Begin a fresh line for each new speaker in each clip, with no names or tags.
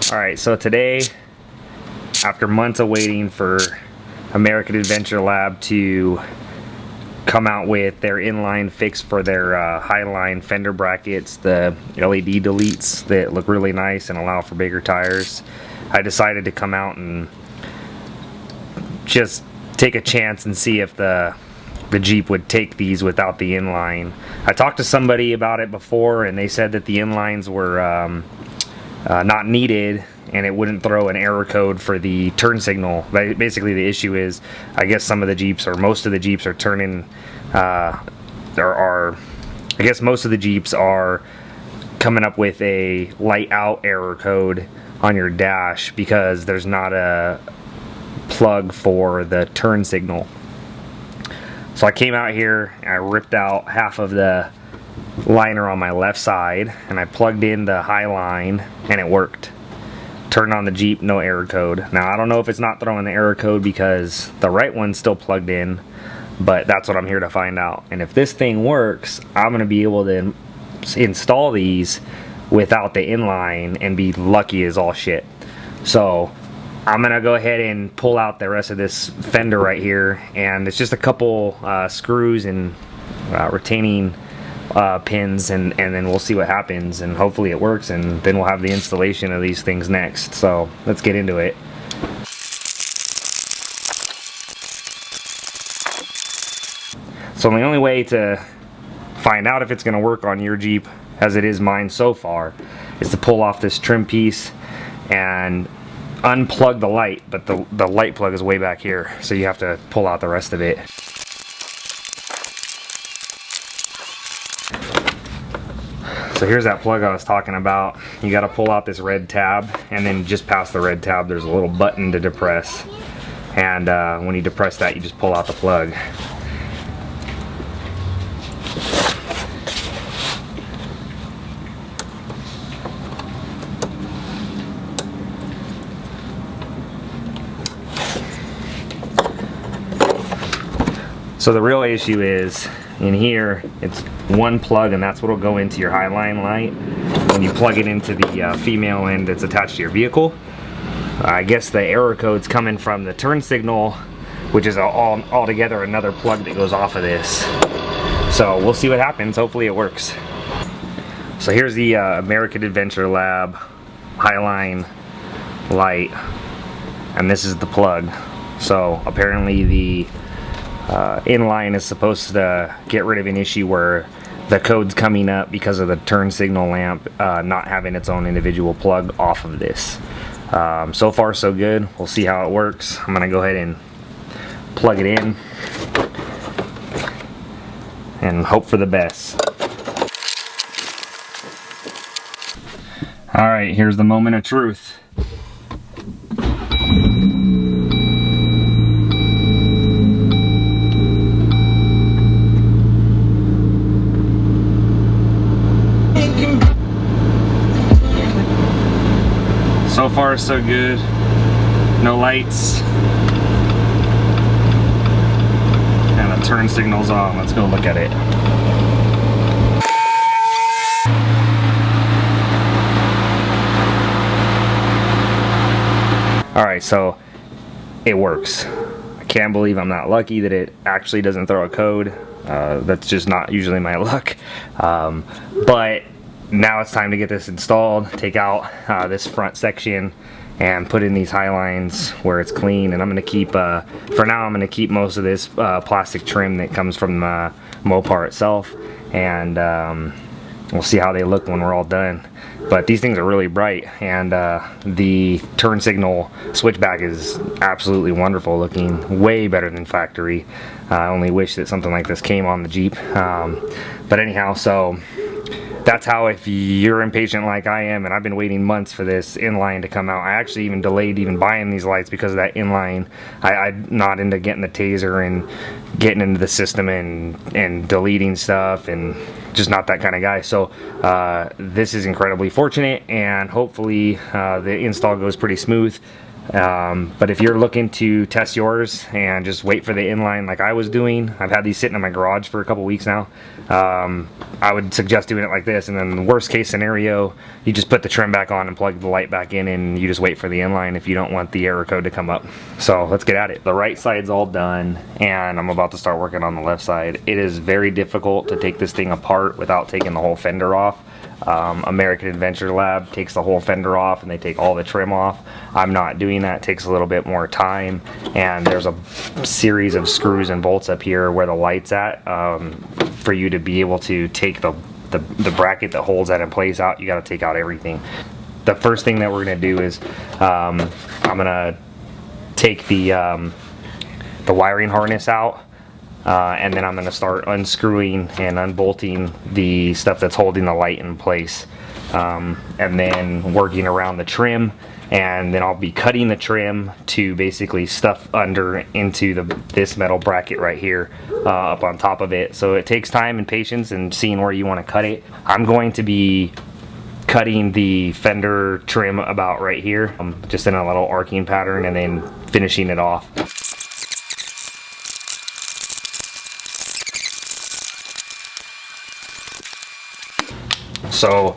Alright, so today, after months of waiting for American Adventure Lab to come out with their inline fix for their Highline fender brackets, the LED deletes that look really nice and allow for bigger tires, I decided to come out and just take a chance and see if the Jeep would take these without the inline. I talked to somebody about it before and they said that the inlines were not needed and it wouldn't throw an error code for the turn signal. Basically the issue is, I guess some of the Jeeps, or most of the Jeeps, are turning, I guess most of the Jeeps are coming up with a light out error code on your dash because there's not a plug for the turn signal. So I came out here and I ripped out half of the liner on my left side and I plugged in the Highline and it worked. Turned on the Jeep, no error code. Now I don't know if it's not throwing the error code because the right one's still plugged in, but that's what I'm here to find out. And if this thing works, I'm going to be able to install these without the inline and be lucky as all shit. So I'm gonna go ahead and pull out the rest of this fender right here, and it's just a couple screws and retaining pins, and then we'll see what happens, and hopefully it works, and then we'll have the installation of these things next. So let's get into it. So the only way to find out if it's gonna work on your Jeep, as it is mine so far, is to pull off this trim piece and unplug the light, but the light plug is way back here, so you have to pull out the rest of it. So here's that plug I was talking about. You got to pull out this red tab, and then just past the red tab there's a little button to depress, and when you depress that you just pull out the plug. So the real issue is, in here, it's one plug and that's what will go into your Highline light. When you plug it into the female end that's attached to your vehicle, I guess the error code's coming from the turn signal, which is altogether another plug that goes off of this. So we'll see what happens. Hopefully it works. So here's the American Adventure Lab Highline light, and this is the plug. So apparently the inline is supposed to get rid of an issue where the code's coming up because of the turn signal lamp not having its own individual plug off of this. So far so good. We'll see how it works. I'm gonna go ahead and plug it in and hope for the best. Alright, here's the moment of truth. So far so good. No lights. And the turn signal's on. Let's go look at it. Alright, so it works. I can't believe I'm not lucky that it actually doesn't throw a code. That's just not usually my luck. But now it's time to get this installed, take out this front section and put in these Highlines where it's clean. And I'm going to keep, for now I'm going to keep most of this plastic trim that comes from the Moab itself, and we'll see how they look when we're all done. But these things are really bright, and the turn signal switchback is absolutely wonderful looking, way better than factory. I only wish that something like this came on the Jeep. But anyhow, so that's how, if you're impatient like I am, and I've been waiting months for this inline to come out. I actually even delayed even buying these lights because of that inline. I'm not into getting the taser and getting into the system and deleting stuff, and just not that kind of guy. So this is incredibly fortunate, and hopefully the install goes pretty smooth. But if you're looking to test yours and just wait for the inline like I was doing, I've had these sitting in my garage for a couple weeks now, I would suggest doing it like this. And then the worst case scenario, you just put the trim back on and plug the light back in, and you just wait for the inline if you don't want the error code to come up. So let's get at it. The right side's all done, and I'm about to start working on the left side. It is very difficult to take this thing apart without taking the whole fender off. American Adventure Lab takes the whole fender off and they take all the trim off. I'm not doing that. It takes a little bit more time, and there's a series of screws and bolts up here where the light's at, for you to be able to take the bracket that holds that in place out. You got to take out everything. The first thing that we're going to do is I'm going to take the wiring harness out. And then I'm going to start unscrewing and unbolting the stuff that's holding the light in place, and then working around the trim, and then I'll be cutting the trim to basically stuff under into this metal bracket right here, up on top of it. So it takes time and patience and seeing where you want to cut it. I'm going to be cutting the fender trim about right here, just in a little arcing pattern, and then finishing it off. So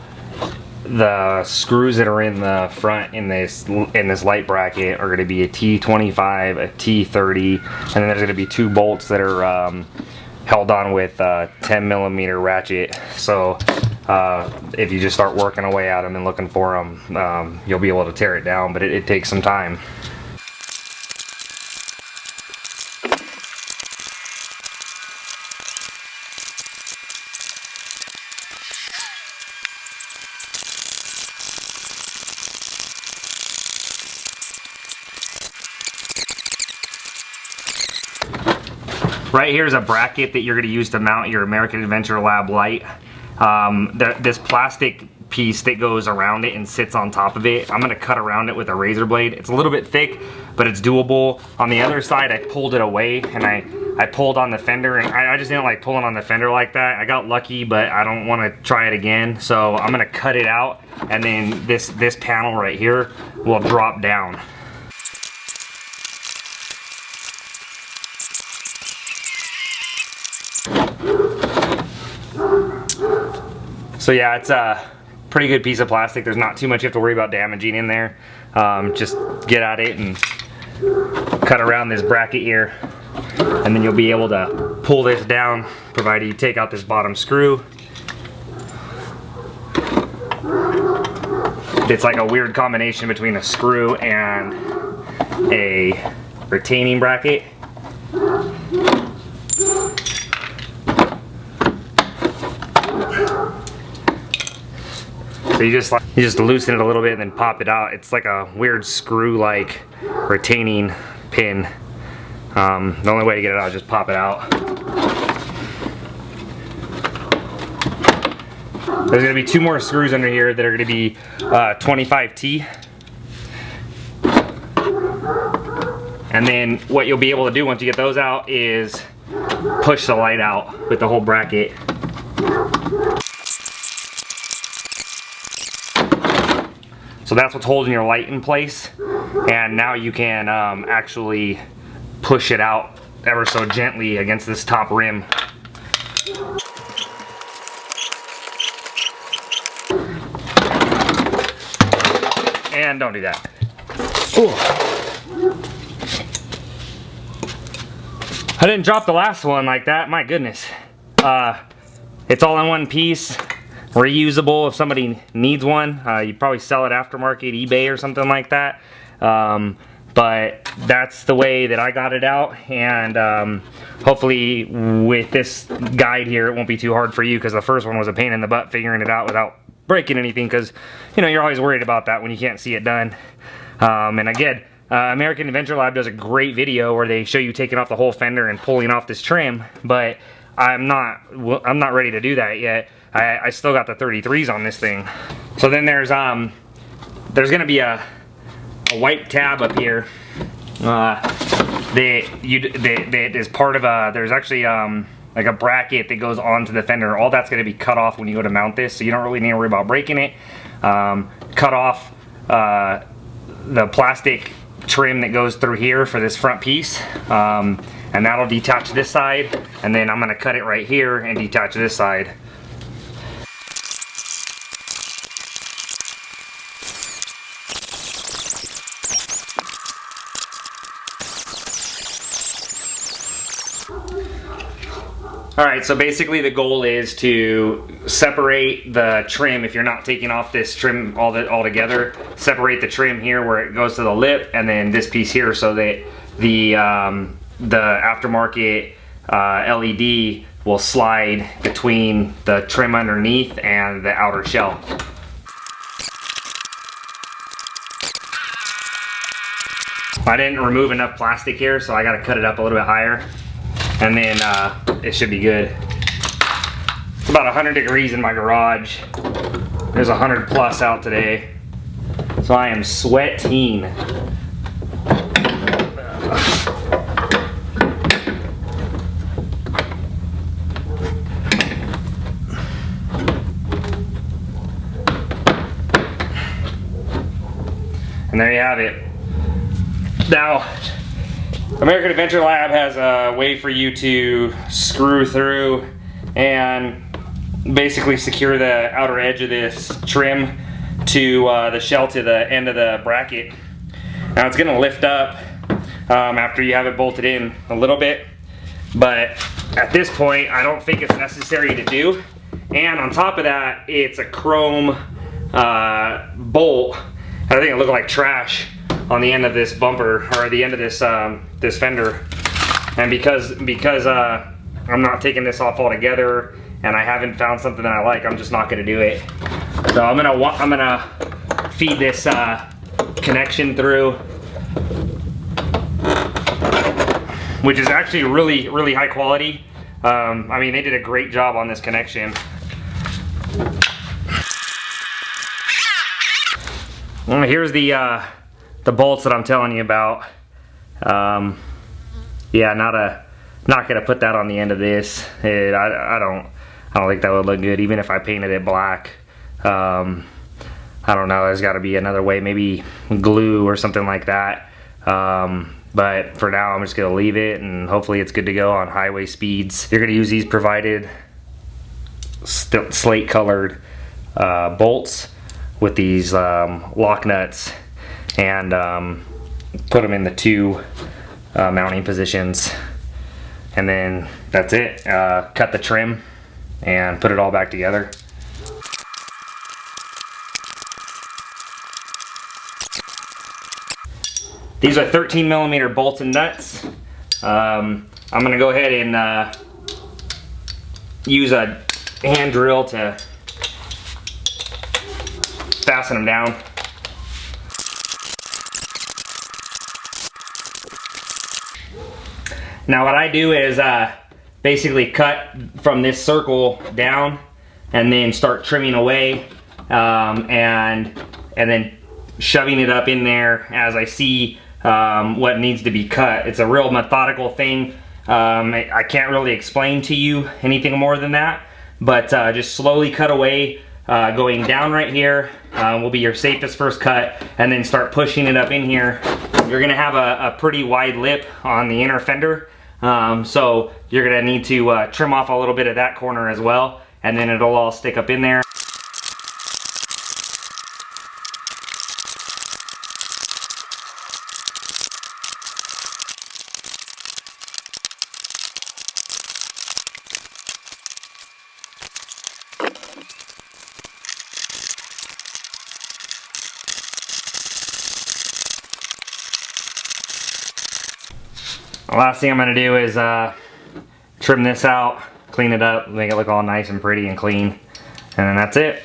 the screws that are in the front in this light bracket are going to be a T25, a T30, and then there's going to be two bolts that are held on with a 10mm ratchet. So if you just start working away at them and looking for them, you'll be able to tear it down, but it takes some time. Right here is a bracket that you're going to use to mount your American Adventure Lab light. This plastic piece that goes around it and sits on top of it, I'm going to cut around it with a razor blade. It's a little bit thick, but it's doable. On the other side, I pulled it away, and I pulled on the fender, and I just didn't like pulling on the fender like that. I got lucky, but I don't want to try it again. So I'm going to cut it out, and then this panel right here will drop down. So yeah, it's a pretty good piece of plastic. There's not too much you have to worry about damaging in there. Just get at it and cut around this bracket here, and then you'll be able to pull this down, provided you take out this bottom screw. It's like a weird combination between a screw and a retaining bracket. So you just loosen it a little bit and then pop it out. It's like a weird screw-like retaining pin. The only way to get it out is just pop it out. There's going to be two more screws under here that are going to be 25T. And then what you'll be able to do once you get those out is push the light out with the whole bracket. So that's what's holding your light in place, and now you can actually push it out ever so gently against this top rim. And don't do that. Ooh. I didn't drop the last one like that, my goodness. It's all in one piece. Reusable if somebody needs one. You probably sell it aftermarket, eBay or something like that. But that's the way that I got it out, and hopefully with this guide here it won't be too hard for you, because the first one was a pain in the butt figuring it out without breaking anything, because you know you're always worried about that when you can't see it done. And again, American Adventure Lab does a great video where they show you taking off the whole fender and pulling off this trim, but I'm not ready to do that yet. I still got the 33s on this thing. So then there's gonna be a white tab up here that is part of a, there's actually like a bracket that goes onto the fender. All that's gonna be cut off when you go to mount this, so you don't really need to worry about breaking it. Cut off the plastic trim that goes through here for this front piece, and that'll detach this side, and then I'm gonna cut it right here and detach this side. Alright, so basically the goal is to separate the trim. If you're not taking off this trim all together, separate the trim here where it goes to the lip, and then this piece here, so that the aftermarket LED will slide between the trim underneath and the outer shell. I didn't remove enough plastic here, so I got to cut it up a little bit higher, and then it should be good. It's about 100 degrees in my garage. There's 100 plus out today, so I am sweating. And there you have it. Now, American Adventure Lab has a way for you to screw through and basically secure the outer edge of this trim to the shell to the end of the bracket. Now it's going to lift up after you have it bolted in a little bit, but at this point I don't think it's necessary to do. And on top of that, it's a chrome bolt. I think it looked like trash on the end of this bumper, or the end of this this fender. And because I'm not taking this off altogether, and I haven't found something that I like, I'm just not going to do it. So I'm gonna feed this connection through, which is actually really high quality. I mean, they did a great job on this connection. Well, here's the bolts that I'm telling you about. Yeah, not gonna put that on the end of this. I don't think that would look good, even if I painted it black. I don't know. There's got to be another way, maybe glue or something like that. But for now, I'm just gonna leave it, and hopefully it's good to go on highway speeds. You're gonna use these provided slate colored bolts with these lock nuts, and put them in the two mounting positions, and then that's it. Cut the trim and put it all back together. These are 13mm bolts and nuts. I'm gonna go ahead and use a hand drill to fasten them down. Now what I do is basically cut from this circle down and then start trimming away, and then shoving it up in there as I see what needs to be cut. It's a real methodical thing. I can't really explain to you anything more than that, but just slowly cut away. Going down right here will be your safest first cut, and then start pushing it up in here. You're gonna have a pretty wide lip on the inner fender, so you're gonna need to trim off a little bit of that corner as well, and then it'll all stick up in there. The last thing I'm going to do is trim this out, clean it up, make it look all nice and pretty and clean, and then that's it.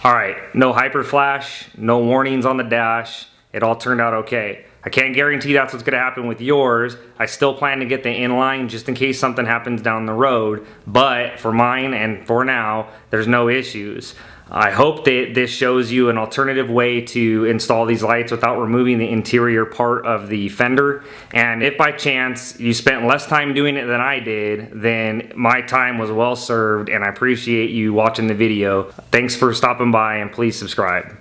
Alright, no hyper flash, no warnings on the dash. It all turned out okay. I can't guarantee that's what's going to happen with yours. I still plan to get the inline just in case something happens down the road, but for mine and for now, there's no issues. I hope that this shows you an alternative way to install these lights without removing the interior part of the fender. And if by chance you spent less time doing it than I did, then my time was well served, and I appreciate you watching the video. Thanks for stopping by, and please subscribe.